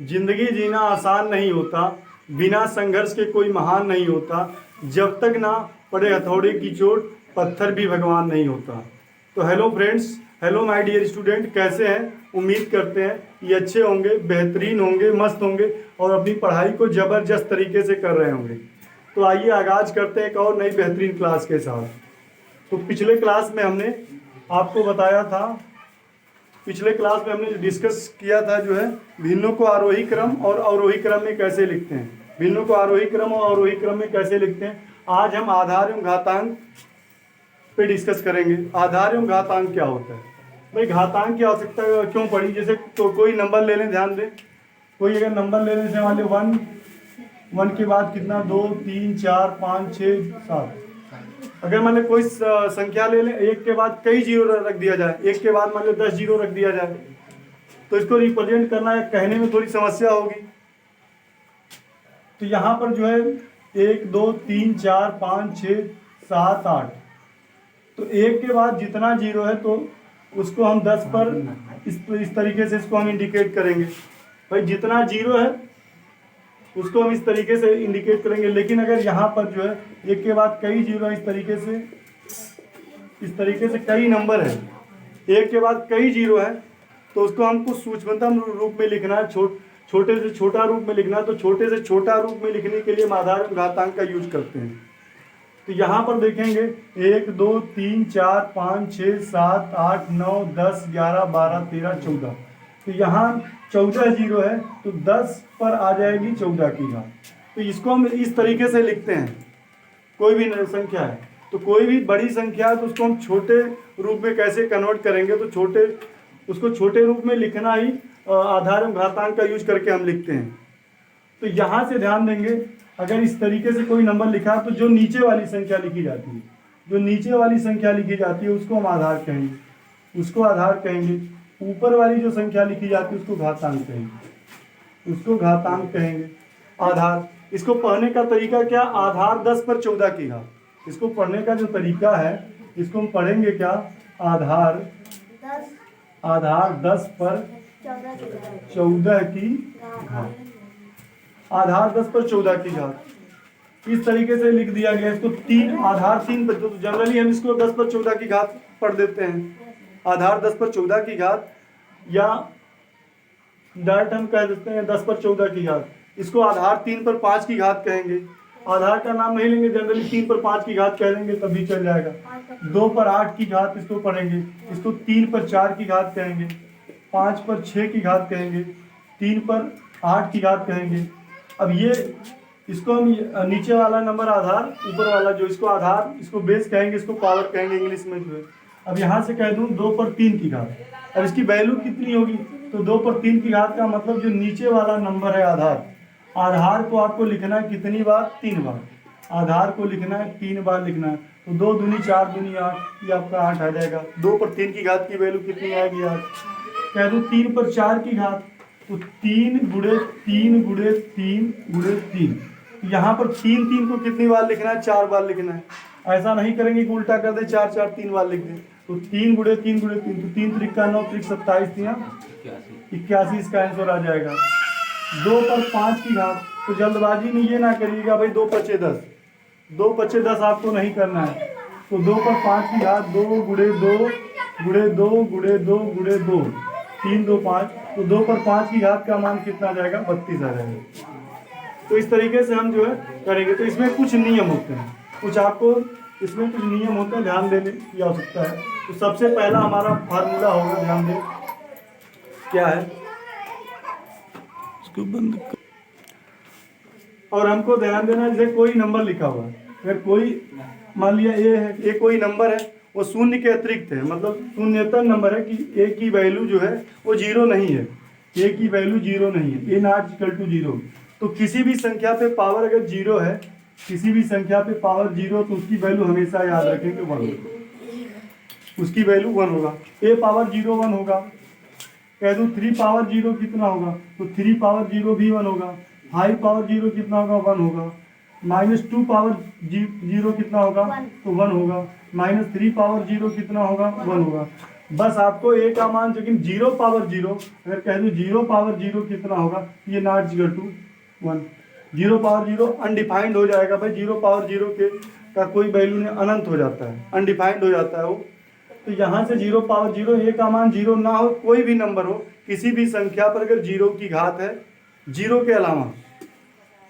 जिंदगी जीना आसान नहीं होता, बिना संघर्ष के कोई महान नहीं होता, जब तक ना पड़े हथौड़े की चोट पत्थर भी भगवान नहीं होता। तो hello friends, hello my dear student, कैसे हैं? उम्मीद करते हैं ये अच्छे होंगे, बेहतरीन होंगे, मस्त होंगे और अपनी पढ़ाई को ज़बरदस्त तरीके से कर रहे होंगे। तो आइए आगाज़ करते हैं एक और नई बेहतरीन क्लास के साथ। तो पिछले क्लास में हमने आपको बताया था, पिछले क्लास में हमने डिस्कस किया था जो है भिन्नों को आरोही क्रम और अवरोही क्रम में कैसे लिखते हैं, भिन्नों को आरोही क्रम और अवरोही क्रम में कैसे लिखते हैं। आज हम आधार एवं घातांक पे डिस्कस करेंगे। आधार एवं घातांक क्या होता है? भाई घातांक की आवश्यकता क्यों पड़ी? जैसे तो कोई नंबर ले लें, ध्यान दें, कोई अगर नंबर ले लें, जैसे मान लो 1 के बाद कितना 2 3 4 5 6 7। अगर मान लो कोई संख्या ले लें, 1 के बाद कई जीरो रख दिया जाए, 1 के बाद मान लो 10 जीरो रख दिया जाए, तो इसको रिप्रेजेंट करना या कहने में थोड़ी समस्या होगी। तो यहाँ पर जो है 1 2 3 4 5 6 7 8, तो 1 के बाद जितना जीरो है तो उसको हम 10 पर इस तरीके से इसको हम इंडिकेट करेंगे। भाई जितना जीरो है उसको हम इस तरीके से इंडिकेट करेंगे। लेकिन अगर यहाँ पर जो है 1 के बाद कई जीरो इस तरीके से कई नंबर है, 1 के बाद कई जीरो है, तो उसको हमको सूक्ष्मतम रूप में लिखना है, छोटे से छोटा रूप में लिखना है। तो छोटे से छोटा रूप में लिखने के लिए हम आधार एवं घातांक का यूज करते हैं। तो यहाँ पर देखेंगे 1 2 3 4 5 6 7 8 9 10 11 12 13 14, तो यहाँ 14 जीरो है, तो 10 पर आ जाएगी 14 की घात। तो इसको हम इस तरीके से लिखते हैं। कोई भी संख्या है, तो कोई भी बड़ी संख्या है तो उसको हम छोटे रूप में कैसे कन्वर्ट करेंगे, तो उसको छोटे रूप में लिखना ही आधार एवं घातांक का यूज करके हम लिखते हैं। तो यहाँ से ध्यान देंगे, अगर इस तरीके से कोई नंबर लिखा तो जो नीचे वाली संख्या लिखी जाती है, जो नीचे वाली संख्या लिखी जाती है उसको हम आधार कहेंगे, उसको आधार कहेंगे। ऊपर वाली जो संख्या लिखी जाती है उसको घातांक कहेंगे, उसको घातांक कहेंगे। आधार, इसको पढ़ने का तरीका क्या? आधार 10 पर 14 की घात। इसको पढ़ने का जो तरीका है, इसको हम पढ़ेंगे क्या? आधार 10 पर 14 की घात। आधार 10 पर 14 की घात इस तरीके से लिख दिया गया। इसको आधार 3 पर, तो जनरली हम इसको 10 पर 14 की घात पढ़ देते हैं। आधार 10 पर 14 की घात, या डायरेक्ट हम कह देते हैं 10 पर 14 की घात। इसको आधार 3 पर 5 की घात कहेंगे। आधार का नाम नहीं लेंगे, जनरली 3 पर 5 की घात कह देंगे तब भी चल जाएगा। 2 पर 8 की घात इसको पढ़ेंगे। इसको 3 पर 4 की घात कहेंगे, 5 पर 6 की घात कहेंगे, 3 पर 8 की घात कहेंगे। अब ये इसको हम नीचे वाला नंबर आधार, ऊपर वाला जो इसको आधार, इसको बेस कहेंगे, इसको पावर कहेंगे इंग्लिश में जो है। अब यहाँ से कह दूँ 2 पर 3 की घात, अब इसकी वैल्यू कितनी होगी? तो 2 पर 3 की घात का मतलब जो नीचे वाला नंबर है आधार, आधार को आपको लिखना है कितनी बार? 3 बार। आधार को लिखना है 3 बार लिखना है। तो 2 दूनी 4 दूनी 8, ये आपका 8 आ जाएगा। 2 पर 3 की घात की वैल्यू कितनी आएगी? 8। कह दूँ 3 पर 4 की घात, तो 3 गुणे 3 गुणे 3 गुणे 3। यहाँ पर 3 को कितनी बार लिखना है? 4 बार लिखना है। ऐसा नहीं करेंगे कि उल्टा कर दे 4 4 3 बार लिख दें। तो 3 गुणे 3 गुणे 3, तो 3 त्रिक 9 त्रिक 27 81, इसका आंसर आ जाएगा। 2 पर 5 की घात, तो जल्दबाजी में ये ना करिएगा भाई 2 पचे 10, 2 पचे 10 आपको नहीं करना है। तो 2 पर 5 की घात 2 गुणे 2 गुणे 2 गुणे 2 गुणे 2, 3 2 5, तो 2 पर 5 की घात का मान कितना आ जाएगा? 32 आ जाएगा। तो इस तरीके से हम जो है करेंगे। तो इसमें कुछ नियम होते हैं, कुछ आपको इसमें कुछ नियम होते हैं, ध्यान देने की आवश्यकता है। तो सबसे पहला हमारा फार्मूला होगा, ध्यान दें क्या है, इसको बंद कर। और हमको ध्यान देना, जैसे कोई नंबर लिखा हुआ है, अगर कोई मान लिया ए है, ए कोई नंबर है, वो शून्य के अतिरिक्त है, मतलब शून्यतम नंबर है कि ए की वैल्यू जो है वो 0 नहीं है, ए की वैल्यू 0 नहीं है, ए नॉट इक्वल टू 0। तो किसी भी संख्या पे पावर अगर 0 है, किसी भी संख्या पे पावर 0, तो उसकी वैल्यू हमेशा याद रखेंगे 1 होगा, उसकी वैल्यू 1 होगा। ए पावर 0 1 होगा। कह दूँ 3 पावर 0 कितना होगा? तो 3 पावर 0 भी 1 होगा। 5 पावर 0 कितना होगा? 1 होगा। -2 पावर 0 कितना होगा? तो 1 होगा। -3 पावर 0 कितना होगा? 1 होगा। बस आपको ए का मान, लेकिन 0 पावर 0, अगर कह दूँ 0 पावर 0 कितना होगा, ये नॉट 0 टू 1, 0 पावर 0 अनडिफाइंड हो जाएगा भाई। 0 पावर 0 के का कोई वैल्यू नहीं, अनंत हो जाता है, अनडिफाइंड हो जाता है वो। तो यहाँ से 0 पावर 0, ए का मान 0 ना हो, कोई भी नंबर हो, किसी भी संख्या पर अगर 0 की घात है 0 के अलावा,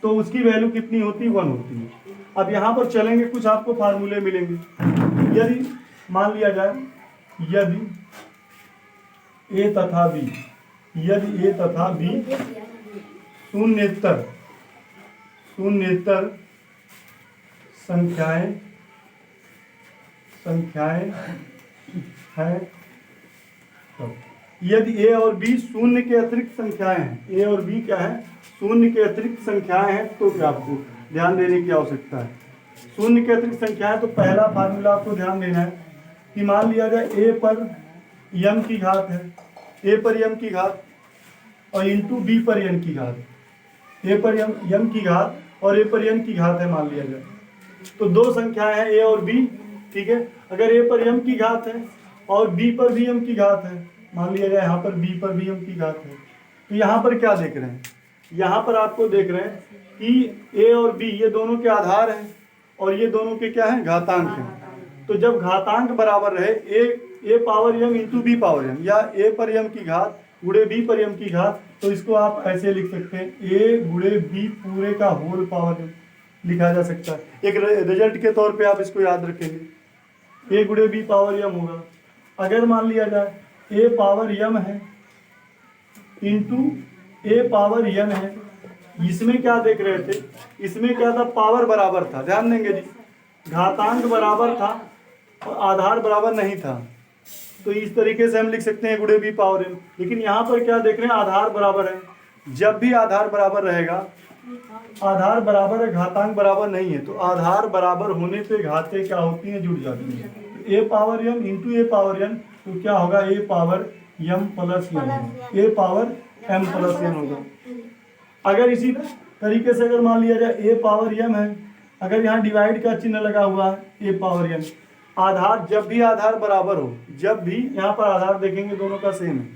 तो उसकी वैल्यू कितनी होती है, 1 होती है। अब यहाँ पर चलेंगे, कुछ आपको फार्मूले मिलेंगे। यदि मान लिया जाए, यदि ए तथा बी, यदि ए तथा बी शून्येतर संख्याएं है, तो यदि ए और बी शून्य के अतिरिक्त संख्याएं हैं, ए और बी क्या है, शून्य के अतिरिक्त संख्याएं हैं, तो क्या आपको ध्यान देने की आवश्यकता है। शून्य के अतिरिक्त संख्याएं, तो पहला फार्मूला आपको ध्यान देना है कि मान लिया जाए ए पर यम की घात है, ए पर यम की घात और इंटू बी पर यन की घात, ए पर यम की घात और ए पर यन की घात है मान लिया जाए। तो दो संख्याएं हैं ए और बी, ठीक है। अगर ए पर यम की घात है और बी पर भी यम की घात है, मान लिया जाए यहाँ पर बी पर भी यम की घात है, तो यहाँ पर क्या देख रहे हैं, यहाँ पर आपको देख रहे हैं कि ए और बी ये दोनों के आधार हैं और ये दोनों के क्या हैं, घातांक हैं। तो जब घातांक बराबर रहे, ए power M into B power यम, या ए पर यम की घात गुणे बी पर यम की घात, तो इसको आप ऐसे लिख सकते हैं, ए गुणे बी पूरे का होल पावर यम लिखा जा सकता है। एक रिजल्ट के तौर पे आप इसको याद रखेंगे, ए गुणे बी पावर यम होगा। अगर मान लिया जाए ए पावर यम है इंटू ए पावर यन है, इसमें क्या देख रहे थे, इसमें क्या था, पावर बराबर था, ध्यान देंगे जी, घातांक बराबर था और आधार बराबर नहीं था। तो इस तरीके से हम लिख सकते हैं गुणे बी पावर एन। लेकिन यहाँ पर क्या देख रहे हैं, आधार बराबर है। जब भी आधार बराबर रहेगा, आधार बराबर है, घातांक बराबर नहीं है, तो आधार बराबर होने पे घातें क्या होती हैं, जुड़ जाती हैं। तो ए पावर एम इंटू ए पावर एन, तो क्या होगा, ए पावर एम प्लस एन, ए पावर एम प्लस एन होगा। अगर इसी तरीके से अगर मान लिया जाए ए पावर एम है, अगर यहाँ डिवाइड का चिन्ह लगा हुआ है, ए पावर एम, आधार जब भी आधार बराबर हो, जब भी यहाँ पर आधार देखेंगे दोनों का सेम है,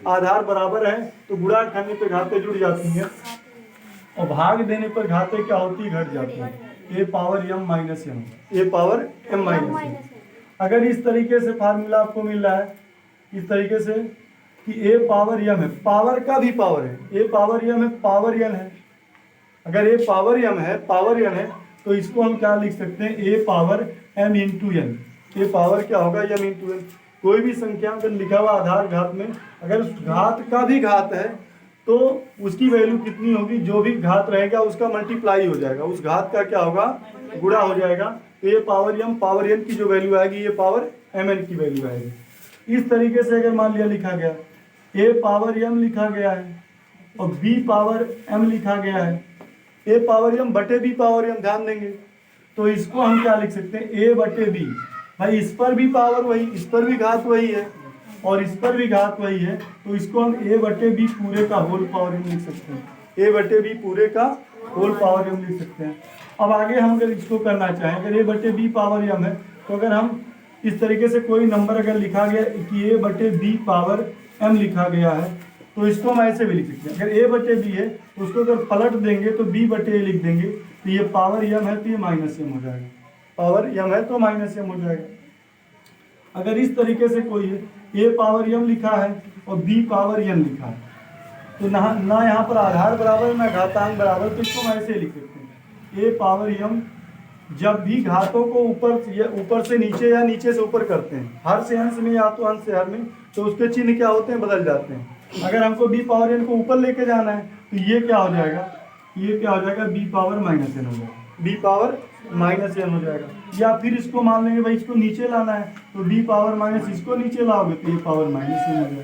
आधार बराबर है, तो गुणा करने पे घातें जुड़ जाती हैं और भाग देने पर घातें क्या होती है, घट जाती है। ए पावर एम माइनस एम, ए पावर एम माइनस एम। अगर इस तरीके से फार्मूला आपको मिल रहा है, इस तरीके से कि ए पावर एम है, पावर का भी पावर है, ए पावर एम है, पावर एन है। अगर ए पावर एम है, पावर एन है, तो इसको हम क्या लिख सकते हैं, ए पावर एम इंटू एन। ये पावर क्या होगा, एम इंटू एन। कोई भी संख्या अगर लिखा हुआ आधार घात में, अगर उस घात का भी घात है, तो उसकी वैल्यू कितनी होगी, जो भी घात रहेगा उसका मल्टीप्लाई हो जाएगा, उस घात का क्या होगा, गुणा हो जाएगा। ए पावर एन की जो वैल्यू आएगी, ये पावर एम एन की वैल्यू आएगी। इस तरीके से अगर मान लिया लिखा गया, ए पावर एम लिखा गया है और बी पावर एम लिखा गया है, ए पावर एम बटे बी पावर एम, ध्यान देंगे, तो इसको हम क्या लिख सकते हैं, ए बटे बी। भाई इस पर भी पावर वही, इस पर भी घात वही है और इस पर भी घात वही है, तो इसको हम ए बटे बी पूरे का होल पावर एम लिख सकते हैं, ए बटे बी पूरे का होल पावर एम लिख सकते हैं। अब आगे हम अगर इसको करना चाहें, अगर ए बटे बी पावर एम है, तो अगर हम इस तरीके से कोई नंबर अगर लिखा गया कि ए बटे बी पावर एम लिखा गया है, तो इसको हम ऐसे भी लिख सकते हैं। अगर ए बटे बी है, तो उसको अगर पलट देंगे तो बी बटे ए लिख देंगे, तो ये पावर एम है तो ये माइनस एम हो जाएगा, पावर एम है तो माइनस एम हो जाएगा। अगर इस तरीके से कोई है, ए पावर एम लिखा है और बी पावर एन लिखा है, तो ना यहाँ पर आधार बराबर ना घातांक बराबर, तो इसको हम ऐसे लिख सकते हैं, ए पावर एम जब भी घातों को ऊपर से नीचे या नीचे से ऊपर करते हैं, हर से अंश में या तो अंश से हर में, तो उसके चिन्ह क्या होते हैं, बदल जाते हैं। अगर हमको बी पावर एन को ऊपर लेके जाना है, तो ये क्या हो जाएगा, ये क्या हो जाएगा, बी पावर माइनस एन हो जाएगा, बी पावर माइनस एन हो जाएगा। या फिर इसको मान लेंगे भाई इसको नीचे लाना है, तो बी पावर माइनस, इसको नीचे लाओगे तो ये पावर माइनस एन हो जाएगा।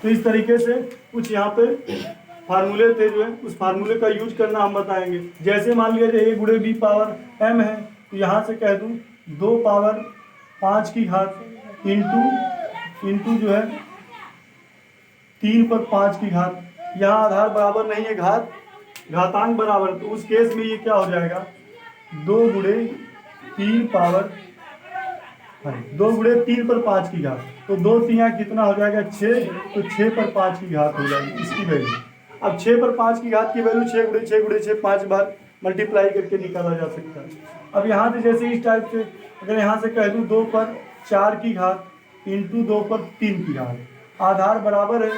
तो इस तरीके से कुछ यहाँ पे फार्मूले थे जो है, उस फार्मूले का यूज करना हम बताएंगे। जैसे मान लिया जाए ए गुणे बी पावर एम है, तो यहाँ से कह दूँ 2 पावर 5 की घात इंटू जो है 3 पर 5 की घात। यहाँ आधार बराबर नहीं है, घातांक बराबर, तो उस केस में ये क्या हो जाएगा, 2 गुणे 3 पावर हाँ 2 गुणे 3 पर 5 की घात, तो 2 तियाँ कितना हो जाएगा 6, तो 6 पर 5 की घात हो जाएगी इसकी वैल्यू। अब 6 पर 5 की घात की वैल्यू 6 गुणे 6 गुणे 6 5 बार मल्टीप्लाई करके निकाला जा सकता है। अब यहाँ से जैसे इस टाइप से अगर यहाँ से कह दूँ 2 पर 4 की घात इंटू 2 पर 3 की घात, आधार बराबर है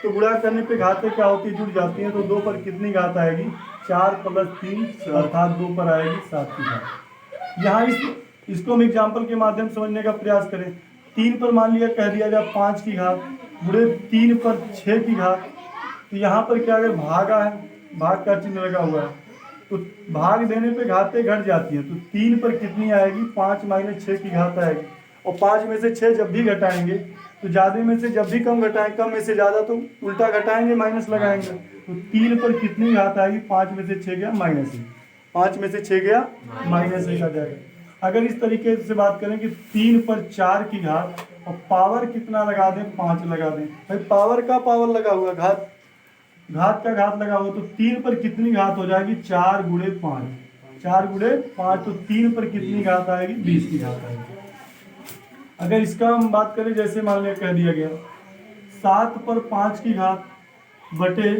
तो गुणा करने पे घातें क्या होती है, जुड़ जाती हैं। तो 2 पर कितनी घात आएगी, 4 प्लस 3 अर्थात 2 पर आएगी 7 की घात। यहाँ इसको हम एग्जाम्पल के माध्यम से समझने का प्रयास करें। 3 पर मान लिया कह दिया जाए 5 की घात गुणे 3 पर 6 की घात, तो यहाँ पर क्या है, भागा है, भाग का चिन्ह लगा हुआ है, तो भाग देने पे घातें घट जाती हैं। तो 3 पर कितनी आएगी, 5 माइनस 6 की घात आएगी। और 5 में से 6 जब भी घटाएंगे तो ज़्यादा में से जब भी कम घटाएं, कम में से ज़्यादा तो उल्टा घटाएंगे, माइनस लगाएंगे। तो 3 पर कितनी घात आएगी, 5 में से 6 गया माइनस 1, 5 में से 6 गया माइनस 1 आ जाएगा। अगर इस तरीके से बात करें कि 3 पर 4 की घात और पावर कितना लगा दें, 5 लगा दें। भाई पावर का पावर लगा हुआ, घात का घात लगा हुआ, तो 3 पर कितनी घात हो जाएगी, 4 गुणे 5, 4 गुणे 5, तो 3 पर कितनी घात आएगी, 20 की घात आएगी। अगर इसका हम बात करें, जैसे मान लिया कह दिया गया 7 पर 5 की घात बटे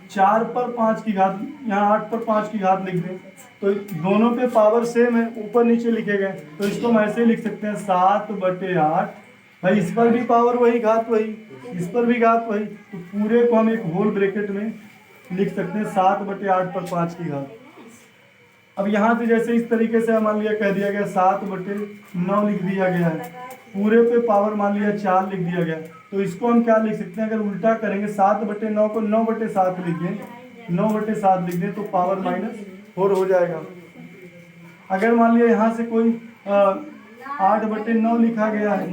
4 पर 5 की घात, यहाँ 8 पर 5 की घात लिख दें, तो दोनों पे पावर सेम है, ऊपर नीचे लिखे गए, तो इसको हम ऐसे लिख सकते हैं 7 बटे 8। भाई इस पर भी पावर वही, घात वही, इस पर भी घात वही, तो पूरे को हम एक होल ब्रैकेट में लिख सकते हैं 7 बटे 8 पर 5 की घात। अब यहाँ से जैसे इस तरीके से मान लिया कह दिया गया 7 बटे 9 लिख दिया गया है, पूरे पे पावर मान लिया 4 लिख दिया गया, तो इसको हम क्या लिख सकते हैं, अगर उल्टा करेंगे 7 बटे 9 को 9 बटे 7 लिख दें, 9 बटे 7 लिख दें, तो पावर -4 हो जाएगा। अगर मान लिया यहाँ से कोई 8 बटे 9 लिखा गया है,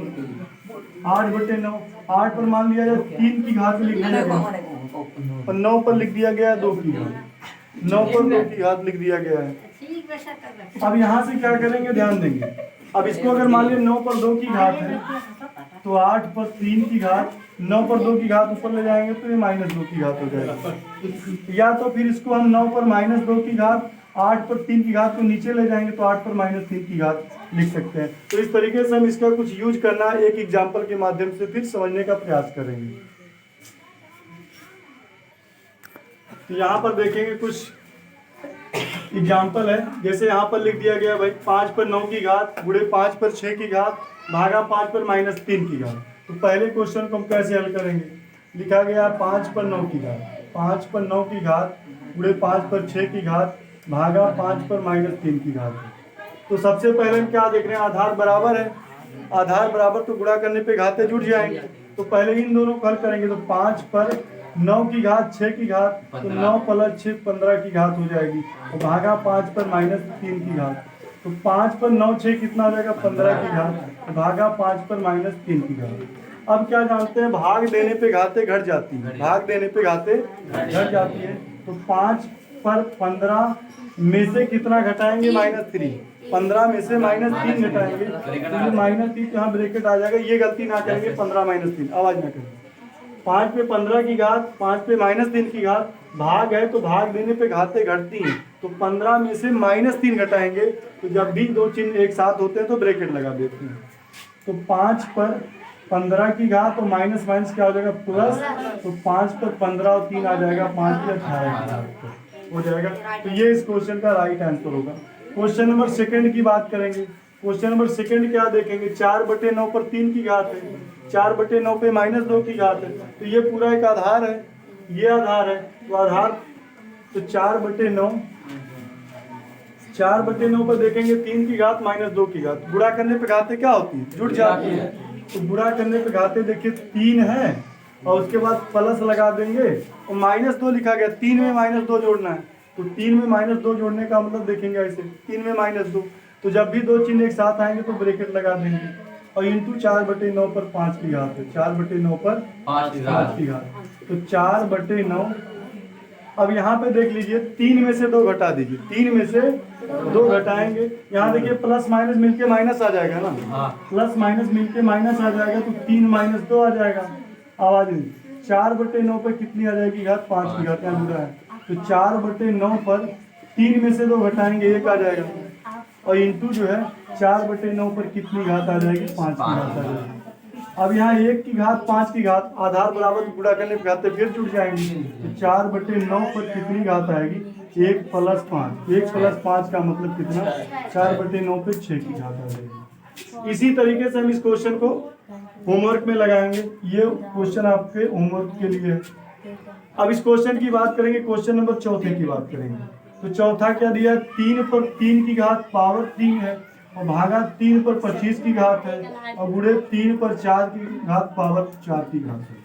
8 बटे 9, 8 पर मान लिया जाए 3 की घात लिख दिया गया और 9 पर लिख दिया गया 2 की घात, 9 पर 2 की घात लिख दिया गया है। अब यहाँ से क्या करेंगे, ध्यान देंगे। अब इसको अगर मान लिया 9 पर 2 की घात है, तो 8 पर 3 की घात, 9 पर 2 की घात ऊपर ले जाएंगे तो ये -2 की घात हो जाएगा। या तो फिर इसको हम 9 पर -2 की घात, 8 पर 3 की घात को नीचे ले जाएंगे तो 8 पर -3 की घात लिख सकते हैं। तो इस तरीके से हम इसका कुछ यूज करना एक एग्जाम्पल के माध्यम से फिर समझने का प्रयास करेंगे। तो यहाँ पर देखेंगे कुछ एग्जाम्पल है, जैसे यहाँ पर लिख दिया गया भाई 5 पर 9 की घात गुणे 5 पर 6 की घात भागा 5 पर -3 की घात। तो पहले क्वेश्चन को हम कैसे हल करेंगे, लिखा गया 5 पर 9 की घात, 5 पर 9 की घात गुणे 5 पर 6 की घात भागा 5 पर -3 की घात। तो सबसे पहले हम क्या देख रहे हैं, आधार बराबर है, आधार बराबर तो गुणा करने पे घातें जुड़ जाएंगे। तो पहले इन दोनों को हल करेंगे, तो 5 पर 9 की घात 6 की घात, तो 9 प्लस 6 15 की घात हो जाएगी, और भागा 5 पर -3 की घात। तो 5 पर 9 6 कितना हो जाएगा, 15 की घात, भागा 5 पर -3 की घात। अब क्या जानते हैं, भाग देने पे घातें घट जाती हैं, भाग देने पे घातें घट जाती हैं। तो 5 पर 15 में से कितना घटाएंगे, -3, 15 में से -3 घटाएंगे, तो ये -3 यहाँ ब्रैकेट आ जाएगा, ये गलती ना करेंगे, 15 -3 आवाज ना करेंगे। 5 पे 15 की घात, 5 पे -3 की घात, भाग है तो भाग देने पे घातें घटती हैं, तो 15 में से -3 घटाएंगे, तो जब भी दो चिन्ह एक साथ होते हैं तो ब्रैकेट लगा देते हैं। तो 5 पर 15 की घात और माइनस माइनस क्या हो जाएगा, प्लस, तो 5 पर 15 और 3 आ जाएगा, 5 पे 18 हो जाएगा। तो ये इस क्वेश्चन का राइट आंसर होगा। क्वेश्चन नंबर सेकंड की बात करेंगे। क्वेश्चन नंबर सेकंड क्या देखेंगे, 4 बटे 9 पर 3 की घात है, 4 बटे 9 पे -2 की घात है, तो ये पूरा एक आधार है, ये आधार है, तो आधार, तो 4 बटे 9, 4 बटे 9 पर देखेंगे 3 की घात -2 की घात, गुणा करने पे घातें क्या होती है, जुड़ जाती है। तो गुणा करने पे घातें देखिए 3 है और उसके बाद प्लस लगा देंगे और -2 लिखा गया, 3 में -2 जोड़ना है, तो 3 में -2 जोड़ने का मतलब देखेंगे ऐसे, 3 में -2, तो जब भी दो चिन्ह एक साथ आएंगे तो ब्रैकेट लगा देंगे, और इंटू 4 बटे 9 पर 5 की घात है, 4 बटे 9 पर 5 की घात, तो 4 बटे 9। अब यहाँ पे देख लीजिए 3 में से 2 घटा दीजिए, 3 में से 2 घटाएंगे, यहाँ देखिए प्लस माइनस मिलके माइनस आ जाएगा ना, प्लस माइनस मिलके माइनस आ जाएगा, तो 3 - 2 आ जाएगा। आवाज 4 बटे 9 पर कितनी आ जाएगी घात, 5 की घात यहाँ जुड़ा है, तो 4 बटे 9 पर 3 में से 2 घटाएंगे 1 आ जाएगा, और इंटू जो है 4/9 पर कितनी घात आ जाएगी, 5 की घात आ जाएगी। अब यहाँ 1 की घात 5 की घात आधार बराबर गुणा करने पे घातें फिर जुड़ जाएंगी, तो 4/9 पर कितनी घात आएगी, 1 + 5। 1 + 5 का मतलब कितना, 4/9 पे 6 की घात आ जाएगी। इसी तरीके से हम इस क्वेश्चन को होमवर्क में लगाएंगे। ये क्वेश्चन आपके होमवर्क के लिए है। अब इस क्वेश्चन की बात करेंगे, क्वेश्चन नंबर चौथे की बात करेंगे। तो चौथा क्या दिया, 3 पर 3 की घात पावर 3 है और भागा 3 पर 25 की घात है और गुणे 3 पर 4 की घात पावर 4 की घात है।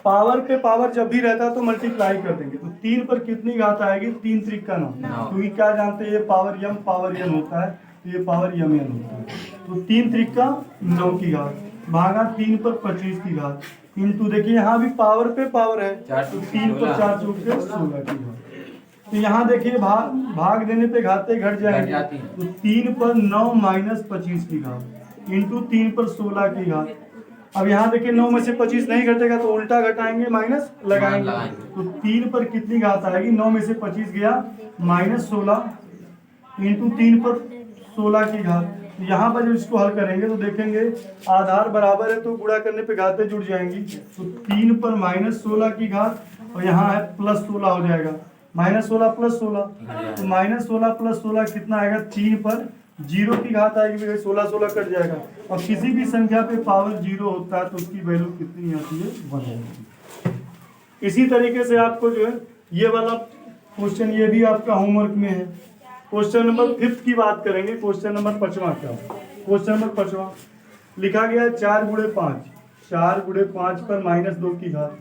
पावर पे पावर जब भी रहता है तो मल्टीप्लाई कर देंगे। तो 3 पर कितनी घात आएगी, 3 × 3 = 9, क्योंकि क्या जानते हैं ये पावर m होता है, तो ये पावर mn होता है। तो 3 × 3 = 9 की घात भागा 3 पर 25 की घात इंटू, देखिए यहाँ भी पावर पे पावर है, तो 3 पर 4 चौक से 16 की घात। तो यहाँ देखिए भाग देने पे घातें घट जाएंगी, तो 3 पर 9 - 25 की घात इंटू 3 पर 16 की घात। अब यहाँ देखिए 9 में से 25 नहीं घटेगा तो उल्टा घटाएंगे, माइनस लगाएंगे। तो 3 पर कितनी घात आएगी, 9 में से 25 गया -16 इंटू 3 पर 16 की घात। यहाँ पर जब इसको हल करेंगे तो देखेंगे आधार बराबर है तो गुणा करने पे घातें जुड़ जाएंगी। तो 3 पर -16 की घात और यहाँ है +16 हो जाएगा, -16 + 16, तो -16 + 16 कितना आएगा, 3 पर 0 की घात आएगी, 16 कट जाएगा। और किसी भी संख्या पे पावर 0 होता है तो उसकी वैल्यू कितनी आती है, 1 आती है। इसी तरीके से आपको जो है ये वाला क्वेश्चन, ये भी आपका होमवर्क में है। क्वेश्चन नंबर 5 की बात करेंगे। क्वेश्चन नंबर 5वां क्या, क्वेश्चन नंबर 5वां लिखा गया है 4 × 5, 4 × 5 पर -2 की घात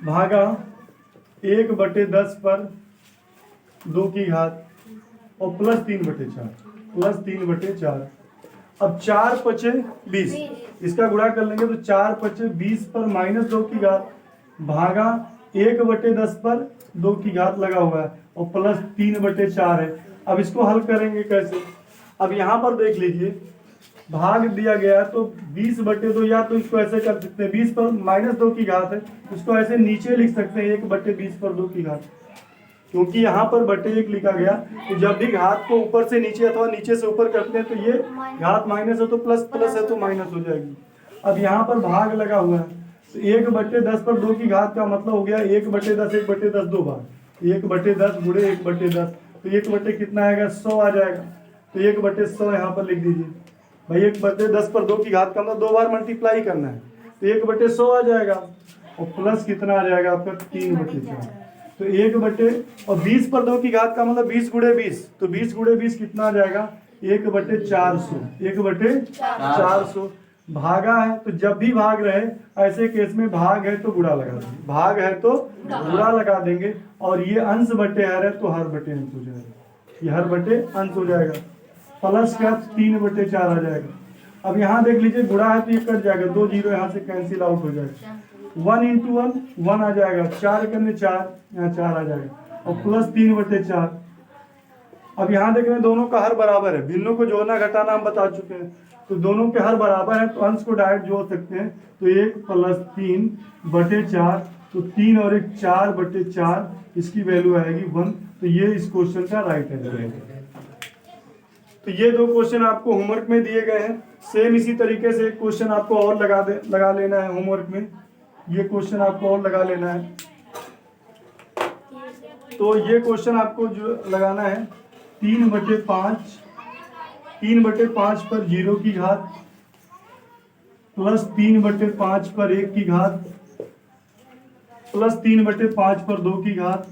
भागा 1/10 पर 2 की घात और +3/4, +3/4। अब 4 × 5 = 20, इसका गुणा कर लेंगे तो 4 × 5 = 20 पर -2 की घात भागा 1/10 पर 2 की घात लगा हुआ है और +3/4 है। अब इसको हल करेंगे कैसे, अब यहाँ पर देख लीजिए भाग दिया गया है तो 20/2, या तो इसको ऐसे कर सकते हैं, 20 पर -2 की घात है, इसको ऐसे नीचे लिख सकते हैं 1/20 पर 2 की घात, क्योंकि यहाँ पर /1 लिखा गया। तो जब भी घात को ऊपर से नीचे अथवा नीचे से ऊपर करते हैं तो ये घात माइनस है तो प्लस है तो माइनस हो जाएगी। अब यहाँ पर भाग लगा हुआ है तो 1/10 पर 2 की घात का मतलब हो गया 1/10, 1/10 2 बार, 1/10 गुणे 1/10, तो 1 कितना आएगा, 100 आ जाएगा। तो 1/100 यहाँ पर लिख दीजिए भाई, 1/10 पर 2 की घात का मतलब 2 बार मल्टीप्लाई करना है, तो 1/100 आ जाएगा और प्लस कितना आ जाएगा आपका 3/4। तो 1/20 पर 2 की घात का मतलब 20 × 20, तो 20 × 20 कितना आ जाएगा 1/400, 1/400 भागा है। तो जब भी भाग रहे ऐसे केस में भाग है तो गुणा लगा देंगे, भाग है तो गुणा लगा देंगे, और ये अंश बटे हर है तो हर बटे अंश हो जाएगा, ये हर बटे अंश हो जाएगा, प्लस का 3/4 आ जाएगा। अब यहाँ देख लीजिए गुणा है तो ये कट जाएगा, 2 0 यहाँ से कैंसिल आउट हो जाएगा, 1 × 1 1 आ जाएगा, 4 करने 4 यहाँ 4 आ जाएगा और प्लस 3/4। अब यहाँ देख रहे हैं दोनों का हर बराबर है, भिन्नों को जोड़ना घटाना हम बता चुके हैं, तो दोनों के हर बराबर है तो अंश को डायरेक्ट जोड़ सकते हैं। तो 1 + 3/4, तो 3 और 1 4/4, इसकी वैल्यू आएगी 1। तो ये इस क्वेश्चन का राइट आंसर है। तो ये 2 क्वेश्चन आपको होमवर्क में दिए गए हैं। सेम इसी तरीके से एक क्वेश्चन आपको और लगा लेना है होमवर्क में, ये क्वेश्चन आपको और लगा लेना है। तो ये क्वेश्चन आपको जो लगाना है 3/5 पर 0 की घात प्लस 3/5 पर 1 की घात प्लस 3/5 पर 2 की घात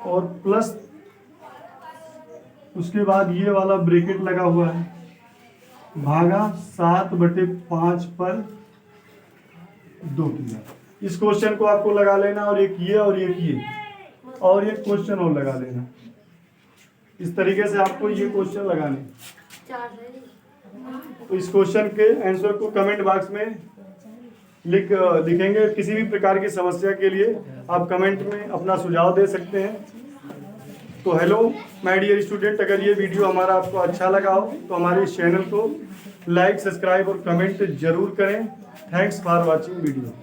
और प्लस उसके बाद ये वाला ब्रैकेट लगा हुआ है भागा 7/5 पर 2 की घात। इस क्वेश्चन को आपको लगा लेना, और एक ये और एक ये और एक क्वेश्चन और लगा लेना। इस तरीके से आपको ये क्वेश्चन लगाने। तो इस क्वेश्चन के आंसर को कमेंट बॉक्स में लिखेंगे। किसी भी प्रकार की समस्या के लिए आप कमेंट में अपना सुझाव दे सकते हैं। तो हेलो माय डियर स्टूडेंट, अगर ये वीडियो हमारा आपको अच्छा लगा हो तो हमारे इस चैनल को लाइक, सब्सक्राइब और कमेंट जरूर करें। Thanks for watching video.